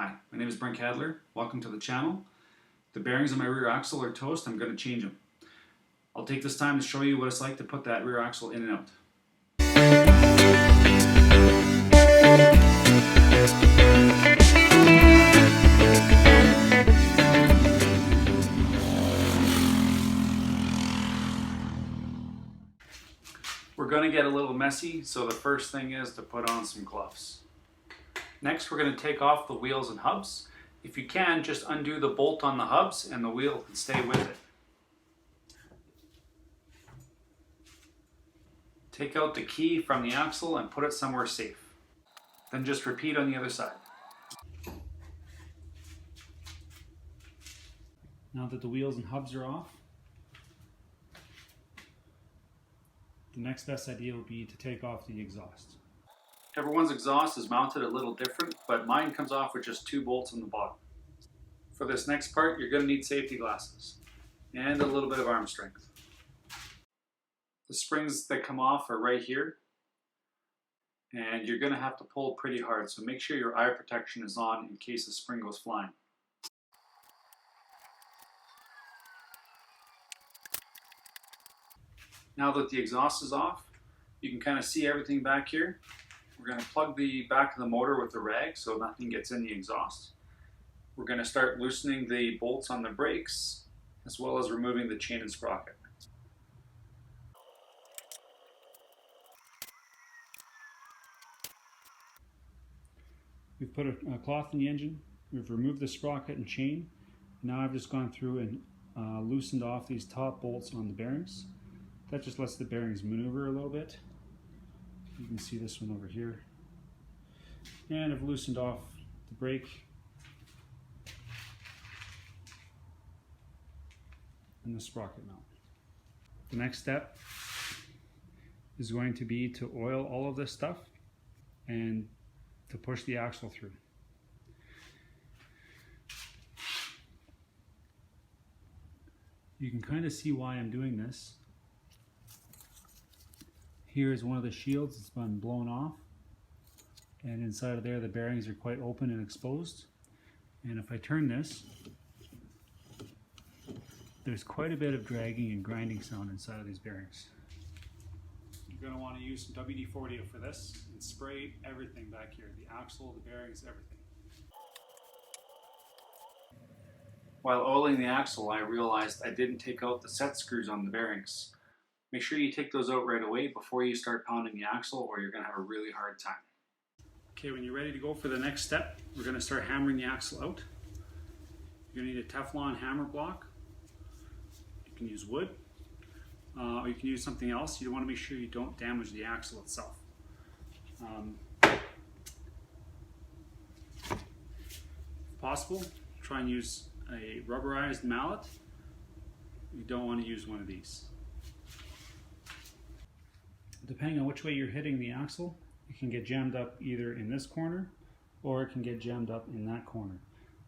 Hi, my name is Brent Cadler. Welcome to the channel. The bearings on my rear axle are toast. I'm going to change them. I'll take this time to show you what it's like to put that rear axle in and out. We're going to get a little messy, so the first thing is to put on some gloves. Next, we're going to take off the wheels and hubs. If you can, just undo the bolt on the hubs and the wheel can stay with it. Take out the key from the axle and put it somewhere safe. Then just repeat on the other side. Now that the wheels and hubs are off, the next best idea would be to take off the exhaust. Everyone's exhaust is mounted a little different, but mine comes off with just 2 bolts on the bottom. For this next part, you're going to need safety glasses and a little bit of arm strength. The springs that come off are right here, and you're going to have to pull pretty hard, so make sure your eye protection is on in case the spring goes flying. Now that the exhaust is off, you can kind of see everything back here. We're going to plug the back of the motor with the rag so nothing gets in the exhaust. We're going to start loosening the bolts on the brakes as well as removing the chain and sprocket. We've put a cloth in the engine, we've removed the sprocket and chain. Now I've just gone through and loosened off these top bolts on the bearings. That just lets the bearings maneuver a little bit. You can see this one over here. And I've loosened off the brake. And the sprocket mount. The next step is going to be to oil all of this stuff and to push the axle through. You can kind of see why I'm doing this. Here is one of the shields that's been blown off, and inside of there the bearings are quite open and exposed. And if I turn this, there's quite a bit of dragging and grinding sound inside of these bearings. You're going to want to use some WD-40 for this and spray everything back here, the axle, the bearings, everything. While oiling the axle, I realized I didn't take out the set screws on the bearings. Make sure you take those out right away before you start pounding the axle, or you're going to have a really hard time. Okay, when you're ready to go for the next step, we're going to start hammering the axle out. You're going to need a Teflon hammer block. You can use wood, or you can use something else. You want to make sure you don't damage the axle itself. If possible, try and use a rubberized mallet. You don't want to use one of these. Depending on which way you're hitting the axle, it can get jammed up either in this corner or it can get jammed up in that corner.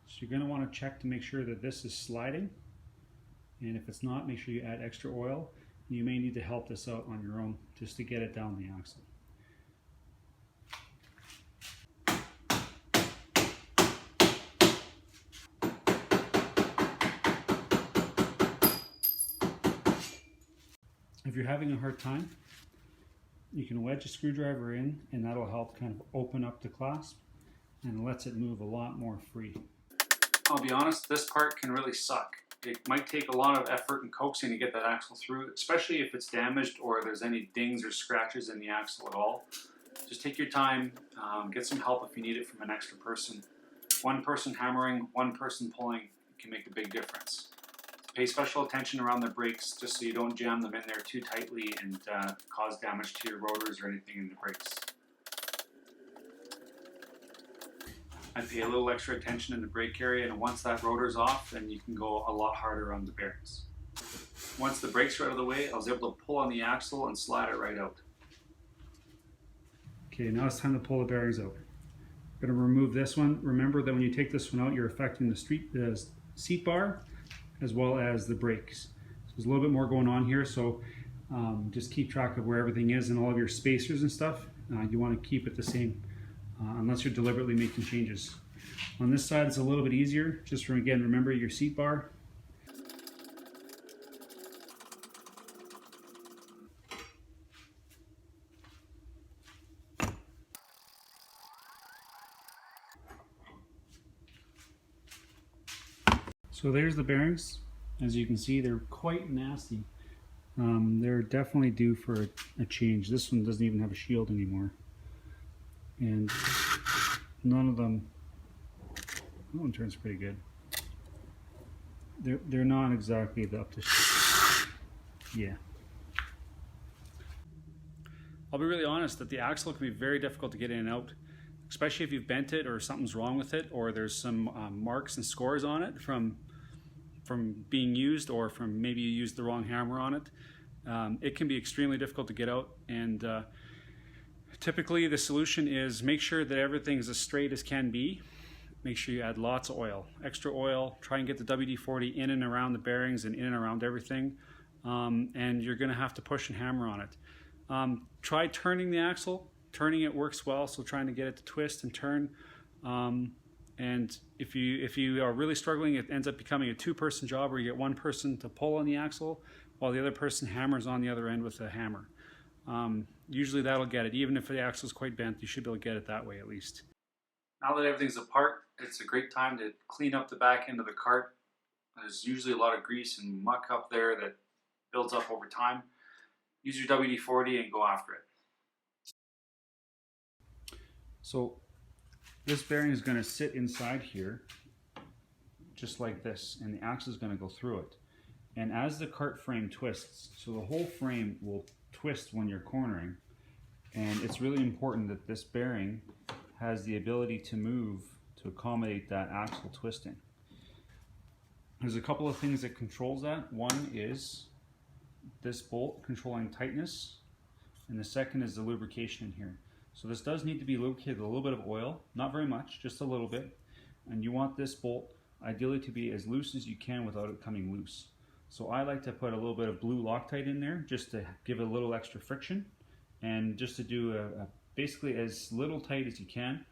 So you're going to want to check to make sure that this is sliding, and if it's not, make sure you add extra oil. You may need to help this out on your own just to get it down the axle. If you're having a hard time, you can wedge a screwdriver in, and that'll help kind of open up the clasp and lets it move a lot more free. I'll be honest, this part can really suck. It might take a lot of effort and coaxing to get that axle through, especially if it's damaged or there's any dings or scratches in the axle at all. Just take your time, get some help if you need it from an extra person. One person hammering, one person pulling can make a big difference. Pay special attention around the brakes just so you don't jam them in there too tightly and cause damage to your rotors or anything in the brakes. I pay a little extra attention in the brake area, and once that rotor's off, then you can go a lot harder on the bearings. Once the brakes are out of the way, I was able to pull on the axle and slide it right out. Okay, now it's time to pull the bearings out. I'm going to remove this one. Remember that when you take this one out, you're affecting the seat bar as well as the brakes. So there's a little bit more going on here, so just keep track of where everything is and all of your spacers and stuff. You want to keep it the same unless you're deliberately making changes. On this side it's a little bit easier, just from, again, remember your seat bar. So there's the bearings. As you can see, they're quite nasty. They're definitely due for a change. This one doesn't even have a shield anymore. And none of them, that one turns pretty good. They're not exactly up to, yeah. I'll be really honest that the axle can be very difficult to get in and out, especially if you've bent it or something's wrong with it, or there's some marks and scores on it from being used, or from maybe you used the wrong hammer on it. It can be extremely difficult to get out, and typically the solution is make sure that everything's as straight as can be. Make sure you add lots of oil, extra oil. Try and get the WD-40 in and around the bearings and in and around everything, and you're going to have to push and hammer on it. Try turning the axle. Turning it works well, so trying to get it to twist and turn. And if you are really struggling, it ends up becoming a two-person job where you get one person to pull on the axle while the other person hammers on the other end with a hammer. Usually that'll get it. Even if the axle is quite bent, you should be able to get it that way at least. Now that everything's apart, it's a great time to clean up the back end of the cart. There's usually a lot of grease and muck up there that builds up over time. Use your WD-40 and go after it. So this bearing is going to sit inside here just like this, and the axle is going to go through it. And as the cart frame twists, so the whole frame will twist when you're cornering, and it's really important that this bearing has the ability to move to accommodate that axle twisting. There's a couple of things that controls that. One is this bolt controlling tightness, and the second is the lubrication in here. So this does need to be lubricated with a little bit of oil, not very much, just a little bit. And you want this bolt ideally to be as loose as you can without it coming loose. So I like to put a little bit of blue Loctite in there just to give it a little extra friction, and just to do basically as little tight as you can.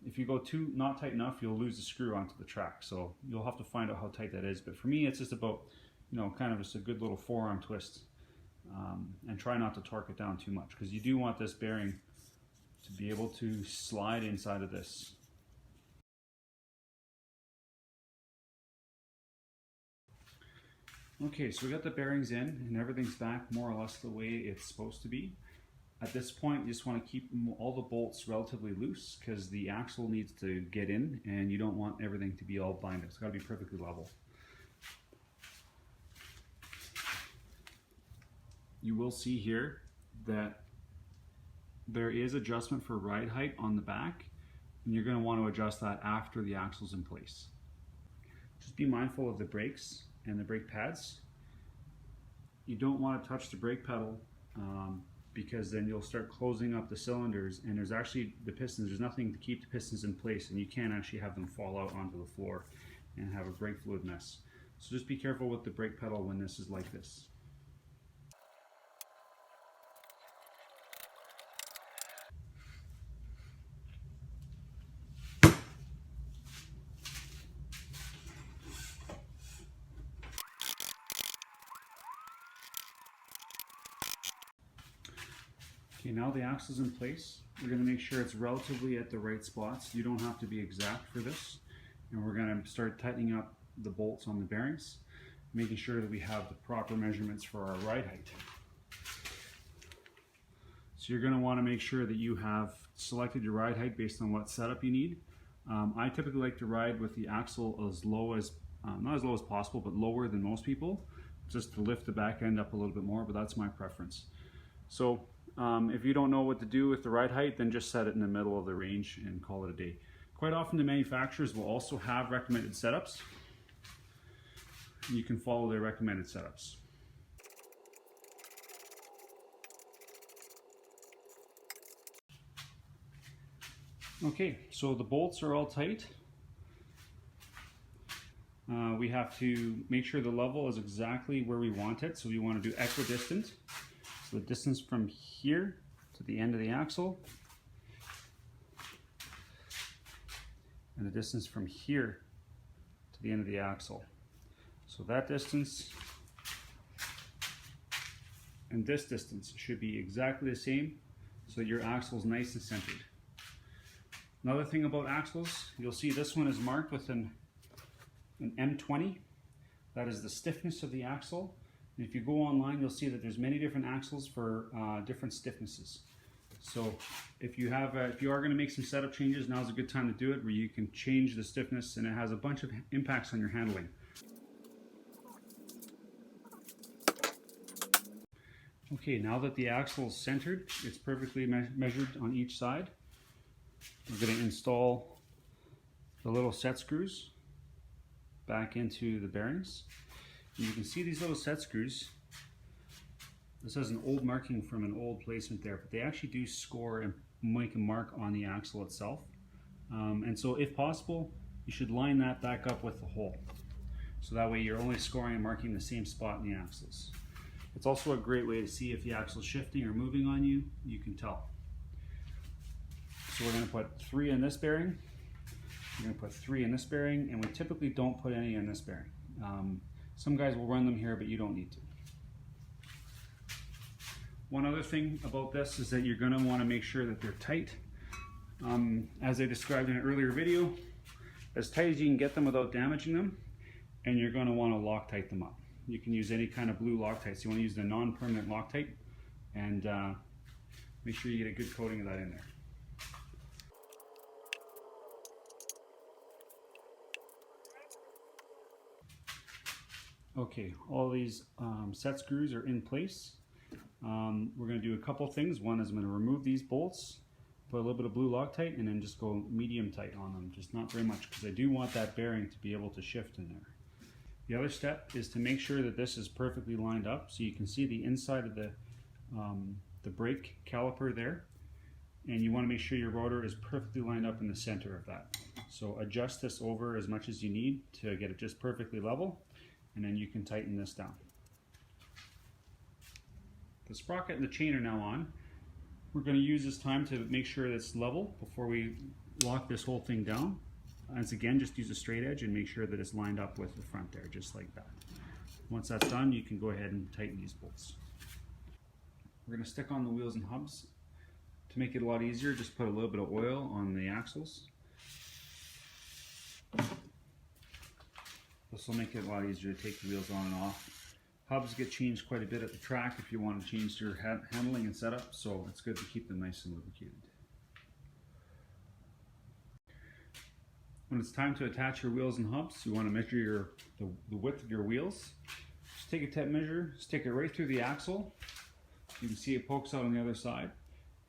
If you go too not tight enough, you'll lose the screw onto the track. So you'll have to find out how tight that is. But for me, it's just about, kind of just a good little forearm twist. And try not to torque it down too much, because you do want this bearing to be able to slide inside of this. Okay, so we got the bearings in and everything's back more or less the way it's supposed to be. At this point, you just want to keep all the bolts relatively loose, because the axle needs to get in and you don't want everything to be all binded. It's got to be perfectly level. You will see here that there is adjustment for ride height on the back, and you're going to want to adjust that after the axle's in place. Just be mindful of the brakes and the brake pads. You don't want to touch the brake pedal because then you'll start closing up the cylinders, and there's actually the pistons, there's nothing to keep the pistons in place, and you can actually have them fall out onto the floor and have a brake fluid mess. So just be careful with the brake pedal when this is like this. Okay, now the axle's in place. We're going to make sure it's relatively at the right spots. You don't have to be exact for this. And we're going to start tightening up the bolts on the bearings, making sure that we have the proper measurements for our ride height. So you're going to want to make sure that you have selected your ride height based on what setup you need. I typically like to ride with the axle as low as, not as low as possible, but lower than most people, just to lift the back end up a little bit more, but that's my preference. So if you don't know what to do with the ride height, then just set it in the middle of the range and call it a day. Quite often the manufacturers will also have recommended setups. You can follow their recommended setups. Okay, so the bolts are all tight. We have to make sure the level is exactly where we want it. So we want to do equidistant. So the distance from here to the end of the axle. and the distance from here to the end of the axle. So that distance and this distance should be exactly the same so that your axle is nice and centered. Another thing about axles, you'll see this one is marked with an M20. That is the stiffness of the axle. And if you go online, you'll see that there's many different axles for different stiffnesses. So if you are going to make some setup changes, now's a good time to do it, where you can change the stiffness, and it has a bunch of impacts on your handling. Okay, now that the axle is centered, it's perfectly measured on each side. We're going to install the little set screws back into the bearings. And you can see these little set screws. This has an old marking from an old placement there, but they actually do score and make a mark on the axle itself. And so if possible, you should line that back up with the hole. So that way you're only scoring and marking the same spot in the axles. It's also a great way to see if the axle's shifting or moving on you. You can tell. So we're going to put 3 in this bearing. We're going to put 3 in this bearing, and we typically don't put any in this bearing. Some guys will run them here, but you don't need to. One other thing about this is that you're going to want to make sure that they're tight. As I described in an earlier video, as tight as you can get them without damaging them, and you're going to want to Loctite them up. You can use any kind of blue Loctite. So you want to use the non-permanent Loctite, and make sure you get a good coating of that in there. Okay, all these set screws are in place. We're going to do a couple things. One is I'm going to remove these bolts, put a little bit of blue Loctite, and then just go medium tight on them, just not very much, because I do want that bearing to be able to shift in there. The other step is to make sure that this is perfectly lined up, so you can see the inside of the brake caliper there, and you want to make sure your rotor is perfectly lined up in the center of that. So adjust this over as much as you need to get it just perfectly level, and then you can tighten this down. The sprocket and the chain are now on. We're going to use this time to make sure that it's level before we lock this whole thing down. Once again, just use a straight edge and make sure that it's lined up with the front there, just like that. Once that's done, you can go ahead and tighten these bolts. We're going to stick on the wheels and hubs. To make it a lot easier, just put a little bit of oil on the axles. This will make it a lot easier to take the wheels on and off. Hubs get changed quite a bit at the track if you want to change your handling and setup, so it's good to keep them nice and lubricated. When it's time to attach your wheels and hubs, you want to measure the width of your wheels. Just take a tape measure, stick it right through the axle. You can see it pokes out on the other side.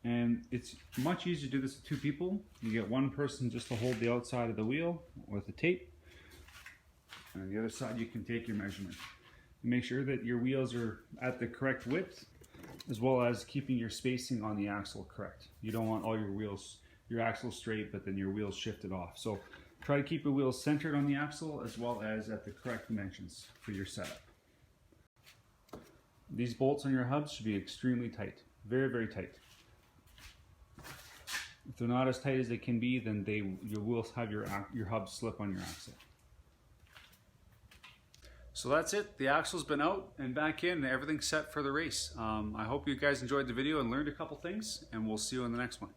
And it's much easier to do this with 2 people. You get one person just to hold the outside of the wheel with the tape. And on the other side, you can take your measurement. Make sure that your wheels are at the correct width, as well as keeping your spacing on the axle correct. You don't want all your axle straight, but then your wheels shifted off. So try to keep your wheels centered on the axle, as well as at the correct dimensions for your setup. These bolts on your hubs should be extremely tight, very, very tight. If they're not as tight as they can be, then you will have your hubs slip on your axle. So that's it. The axle's been out and back in, and everything's set for the race. I hope you guys enjoyed the video and learned a couple things, and we'll see you in the next one.